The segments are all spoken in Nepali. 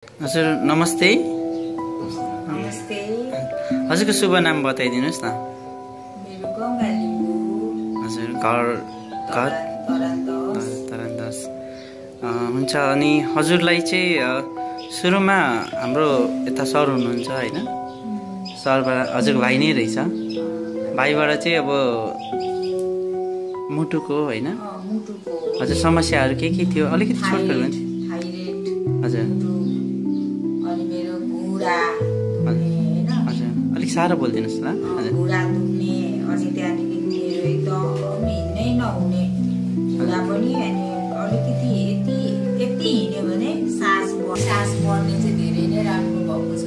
हजुर नमस्ते। नमस्ते। हजुरको शुभ नाम बताइदिनुहोस् न। मेरो गङ्गा लिम्बू। हजुर घर तरन्दस हुन्छ। अनि हजुरलाई चाहिँ सुरुमा हाम्रो यता सर हुनुहुन्छ होइन, सरबाट हजुरको भाइ नै रहेछ। भाइबाट चाहिँ अब मुटुको होइन हजुर समस्याहरू के थियो अलिकति छोटकट भन्छ। हजुर अनि मेरो घुँडा दुख्ने हैन। हजुर अलिक साह्रो बोलिदिनुहोस् ल। हजुर घुँडा दुख्ने अनि त्यहाँदेखि मेरो एकदम हिँड्नै नहुने घुँडा पनि अनि अलिकति यति हिँड्यो भने सास बढ्ने चाहिँ धेरै नै राम्रो भएको छ।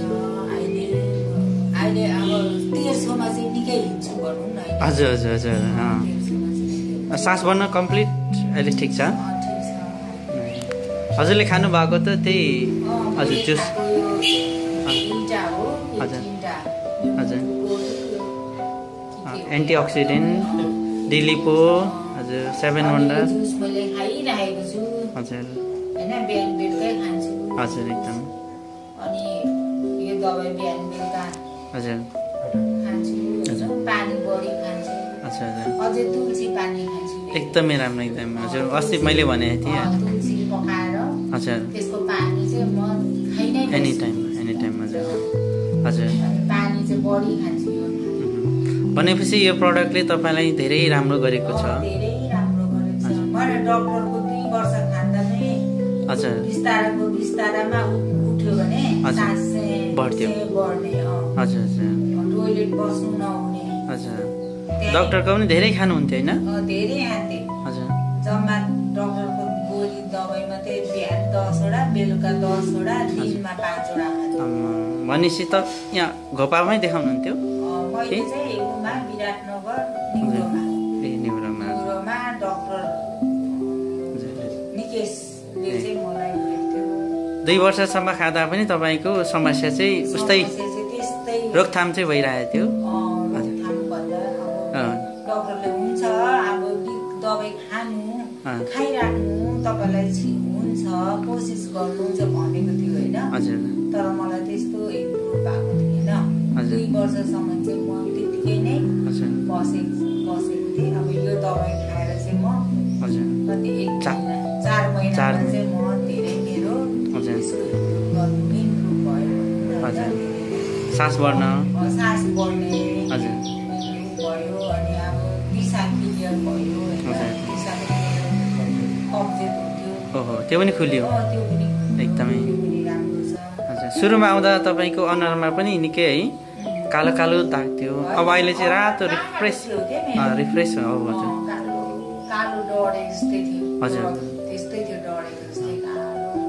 अहिले अब 1300मा चाहिँ निकै हिँड्छु भनौँ न। हजुर हजुर हजुर सास बढ्न कम्प्लिट अहिले ठिक छ। हजुरले खानु भएको त त्यही हजुर जुस हजुर एन्टिअक्सिडेन्ट डिलिपो हजुर 7 वन्डर मैले खाइरहेको छु हजुर हैन। बिहान बेलुकै खान्छु हजुर एकदम। अनि यो दबाई बिहान बेलुका हजुर खान्छु। पानी बढी खान्छु। हजुर हजुर अझै तुलसी पानी खान्छु। एकदमै राम्रो एकदम। हजुर अस्ति मैले भनेको थिएँ तुलसी पकाएर हजुर त्यसको पानी चाहिँ म खाइ नै एनी टाइम हजुर हजुर। पानी चाहिँ बढी खान्छु। भनेपछि यो प्रडक्टले तपाईँलाई धेरै राम्रो गरेको छ। धेरै राम्रो गरेको छ। मैले डाक्टरको 2 वर्ष खाँदा नै हजुर बिस्तारामा उठ्यो भने सास चाहिँ बढ्थ्यो बढ्ने। हजुर हजुर टोइलेट बस्नु नहुने। हजुर डाक्टरको पनि धेरै खानुहुन्थ्यो होइन? धेरै खान्थे हजुर। जम्मा डाक्टरको गोली दबाई मात्रै बिहान 10 वटा बेलुका 10 वटा दिनमा 5 वटा खान्थे। भनेपछि त यहाँ घोपामै देखाउनुहुन्थ्यो? मैले चाहिँ उमा विराटनगर निउरोमा डाक्टर निकेशले चाहिँ मलाई भेट्थ्यो। 2 वर्षसम्म खाँदा पनि तपाईँको समस्या चाहिँ उस्तै रोकथाम चाहिँ भइरहेको थियो? डाक्टरले हुन्छ अब दबाई खानु खाइराख्नु तपाईँलाई हुन्छ कोसिस गर्नु चाहिँ भनेको थियो होइन। तर मलाई त्यस्तो इम्प्रुभ भएको थिएन। 2 वर्षसम्म चाहिँ म त्यतिकै नै बसेको थिएँ। अब यो दबाई खाएर चाहिँ म कति 4 महिनामा चाहिँ म धेरै मेरो इम्प्रुभ भयो। सास बढ्ने भयो अनि अब दिशा क्लियर भयो। ओहो त्यो पनि खुल्यो एकदमै। हजुर सुरुमा आउँदा तपाईँको अनुहारमा पनि निकै है कालो कालो दाग थियो। अब अहिले चाहिँ रातो रिफ्रेस हो। हजुर हजुर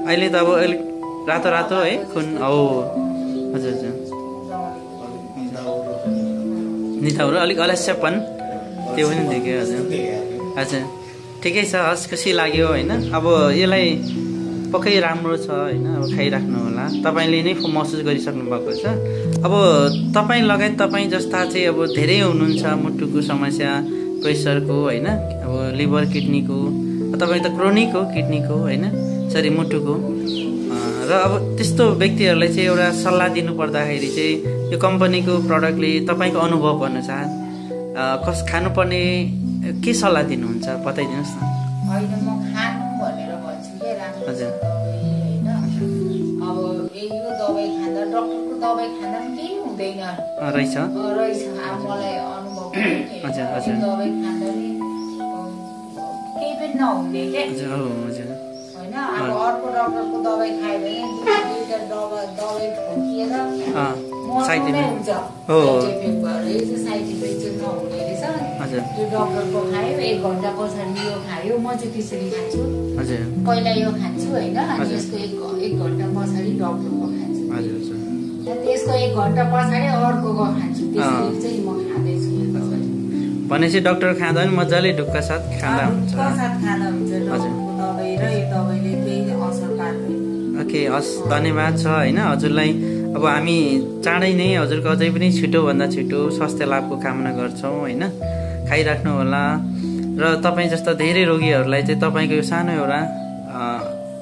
अहिले त अब अलिक रातो रातो है खुन हो। हजुर हजुर निथाउरो अलिक अलस्यपन त्यो पनि देख्यो। हजुर हजुर ठिकै छ। हस् खुसी लाग्यो होइन। अब यसलाई पक्कै राम्रो छ होइन। अब खाइराख्नु होला। तपाईँले नै महसुस गरिसक्नु भएको छ। अब तपाईँ लगायत तपाईँ जस्ता चाहिँ अब धेरै हुनुहुन्छ मुटुको समस्या प्रेसरको होइन, अब लिभर किडनीको, तपाईँ त क्रोनिक हो किडनीको होइन सरी मुटुको। र अब त्यस्तो व्यक्तिहरूलाई चाहिँ एउटा सल्लाह दिनु पर्दाखेरि चाहिँ यो कम्पनीको प्रडक्टले तपाईँको अनुभव अनुसार कस खानुपर्ने के सल्लाह दिनुहुन्छ बताइदिनुहोस् न। होइन म खानु भनेर भन्छु के राम्रो हजुर होइन। अब यो दबाई खाँदा डाक्टरको दबाई खाँदा पनि केही हुँदैन रहेछ। अब मलाई अनुभव हजुर हजुर दबाई खाँदा नि केही पनि नहुने के हजुर होइन। अब अर्को डाक्टरको दबाई खायो भने 2-3 दबाई ठोकिएर साइड हुन्छ हो। इफेक्ट भएर यो चाहिँ साइड इफेक्ट चाहिँ नहुने रहेछ। हजुर यो डाक्टरको खायो 1 घन्टा पछाडि यो खायो। म चाहिँ त्यसरी खान्छु। हजुर पहिला यो खान्छु होइन अनि यसको 1 घन्टा पछाडि डाक्टरको खान्छु। हजुर त्यसको 1 घन्टा पछाडि अर्कोको खान्छु। त्यसरी चाहिँ म खाँदैछु। भनेपछि डाक्टर खाँदा पनि मजाले ढुक्का साथ खाँदा हुन्छ। खाँदा हुन्छ डाक्टरको दबाई र यो दबाईले केही असर पार्दैन। ओके हस् धन्यवाद छ होइन हजुरलाई। अब हामी चाँडै नै हजुरको अझै पनि छिटोभन्दा छिटो स्वास्थ्य लाभको कामना गर्छौँ होइन। खाइराख्नु होला र तपाईँ जस्ता धेरै रोगीहरूलाई चाहिँ तपाईँको यो सानो एउटा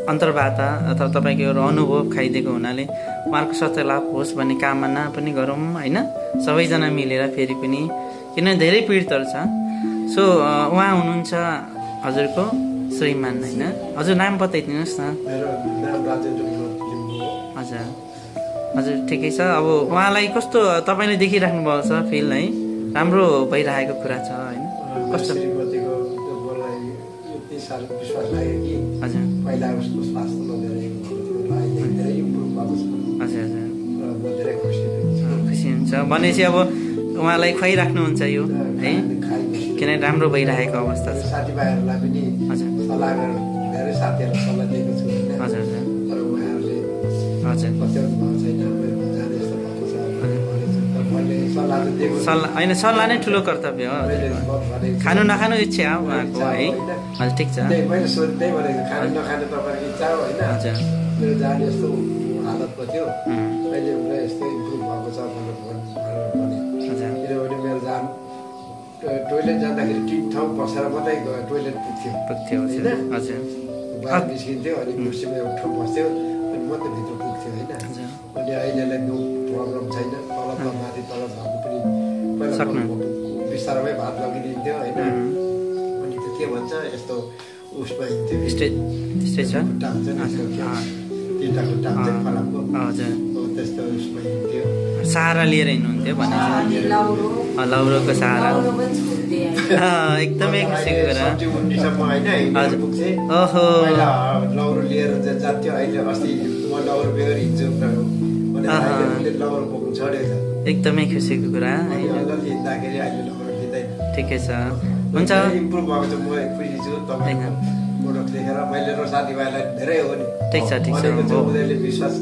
अन्तर्वार्ता अथवा तपाईँको एउटा अनुभव खाइदिएको हुनाले उहाँहरूको स्वास्थ्य लाभ होस् भन्ने कामना पनि गरौँ होइन, सबैजना मिलेर फेरि पनि, किनभने धेरै पीडितहरू छ। सो उहाँ हुनुहुन्छ हजुरको श्रीमान होइन, हजुर नाम बताइदिनुहोस् न। हजुर हजुर ठिकै छ। अब उहाँलाई कस्तो तपाईँले देखिराख्नु भएको छ फिल है, राम्रो भइरहेको कुरा छ होइन, कस्तो हजुर पहिला उसको स्वास्थ्यमा धेरै इम्प्रुभ भएको छ। हजुर हजुर म धेरै खुसी हुन्छ भनेपछि अब उहाँलाई खुवाइराख्नुहुन्छ यो है, किनभने राम्रो भइरहेको अवस्था छ। साथीभाइहरूलाई पनि सल्लाह गरेर धेरै साथीहरूलाई सल्लाह दिएको छु। हजुर हजुर तर उहाँहरूले हजुर पत्याउनु भएको छैन, जाने जस्तो भएको छ। मैले सल्लाह चाहिँ दिएको सल्लाह होइन, सल्लाह नै ठुलो कर्तव्य हो। खानु नखानु इच्छा हो उहाँको है, हजुर ठिक छ। मैले सोध्दै भनेको खानु नखानु तपाईँको इच्छा हो होइन, हजुर मेरो जाने यस्तो हालतको थियो, अहिले उसलाई यस्तो इम्प्रुभ भएको छ भनेर भने। किनभने मेरो जान टोइलेट जाँदाखेरि तिन ठाउँ बसेर मात्रै टोइलेट पुग्थ्यो होइन, बाहिर निस्किन्थ्यो अनि कुर्सीमा एउटा ठाउँ बस्थ्यो अनि मात्रै भित्र पुग्थ्यो होइन। अनि अहिलेलाई नो प्रब्लम छैन, तल माथि तल भात पनि पहिला बिस्तारमै भात लगिदिन्थ्यो होइन। अनि त्यो के भन्छ यस्तो उसमा हिँड्थ्यो, स्टेज छ खुट्टा हुन्छ नि, तिनवटा खुट्टा हुन्छ फलामको, त्यस्तो उसमा हिँड्थ्यो। सहारा लिएर हिँड्नुहुन्थ्यो भने लौरोको सहारा, एकदमै खुसीको कुरा। ओहो लौरो लिएर जान्थ्यो, अहिले अस्ति म लौरो बेगर हिँड्छु लौरो बोक्नु छोडेको छ। एकदमै खुसीको कुरा है, हिँड्दाखेरि अहिले लौरो लिँदैन। ठिकै छ, हुन्छ इम्प्रुभ भएको छ। म खुसी छु तपाईँको प्रोडक्ट देखेर, मैले र साथीभाइलाई धेरै हो नि। ठिक छ ठिक छ, उनीहरूले विश्वास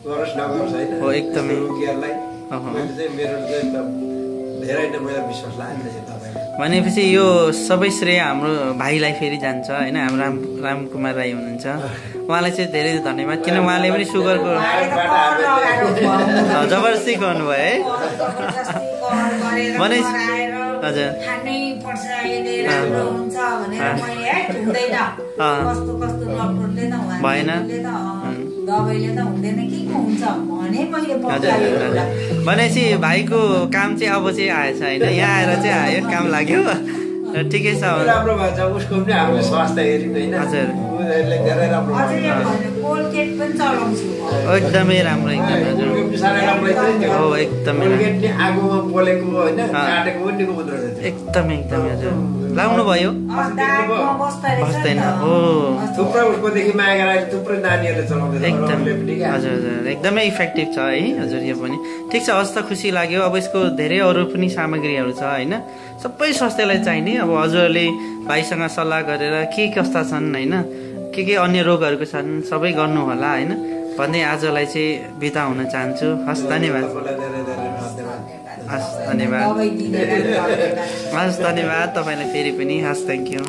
गरोस् नगरोस् होइन, हो एकदमै रोगीहरूलाई मैले चाहिँ मेरो चाहिँ धेरै नै मलाई विश्वास लागेको छ तपाईँलाई। भनेपछि यो सबै श्रेय हाम्रो भाइलाई फेरि जान्छ होइन, हाम्रो रामकुमार राई हुनुहुन्छ, उहाँलाई चाहिँ धेरै धन्यवाद, किन उहाँले पनि सुगरको जबरजस्ती गर्नुभयो है। भने हजुर भएन भनेपछि भाइको काम चाहिँ अब चाहिँ आएछ होइन, यहाँ आएर चाहिँ आयो, काम लाग्यो, ठिकै छ। राम्रो भएछ, उसको पनि हामीले स्वास्थ्य हेऱ्यौँ होइन। हजुर धेरै राम्रो एकदमै राम्रो, एकदमै हो एकदमै आगोमा पोलेको होइन, काटेको पनि मात्र एकदमै एकदमै हजुर लाउनु भयो बस्दैन हो, थुप्रो उसकोदेखि माया गरेर थुप्रो नानीहरूले चलाउँदैछ। एकदम हजुर हजुर एकदमै इफेक्टिभ छ है हजुर, यो पनि ठिक छ। हस् त खुसी लाग्यो। अब यसको धेरै अरू पनि सामग्रीहरू छ होइन, सबै स्वास्थ्यलाई चाहिने। अब हजुरहरूले भाइसँग सल्लाह गरेर के कस्ता छन् होइन, के अन्य रोगहरूको छन् सबै गर्नु होला होइन भन्दै आजलाई चाहिँ बिदा हुन चाहन्छु। हस् धन्यवाद, हस् धन्यवाद, हस् धन्यवाद तपाईँलाई फेरि पनि, हस् थ्याङ्क यू।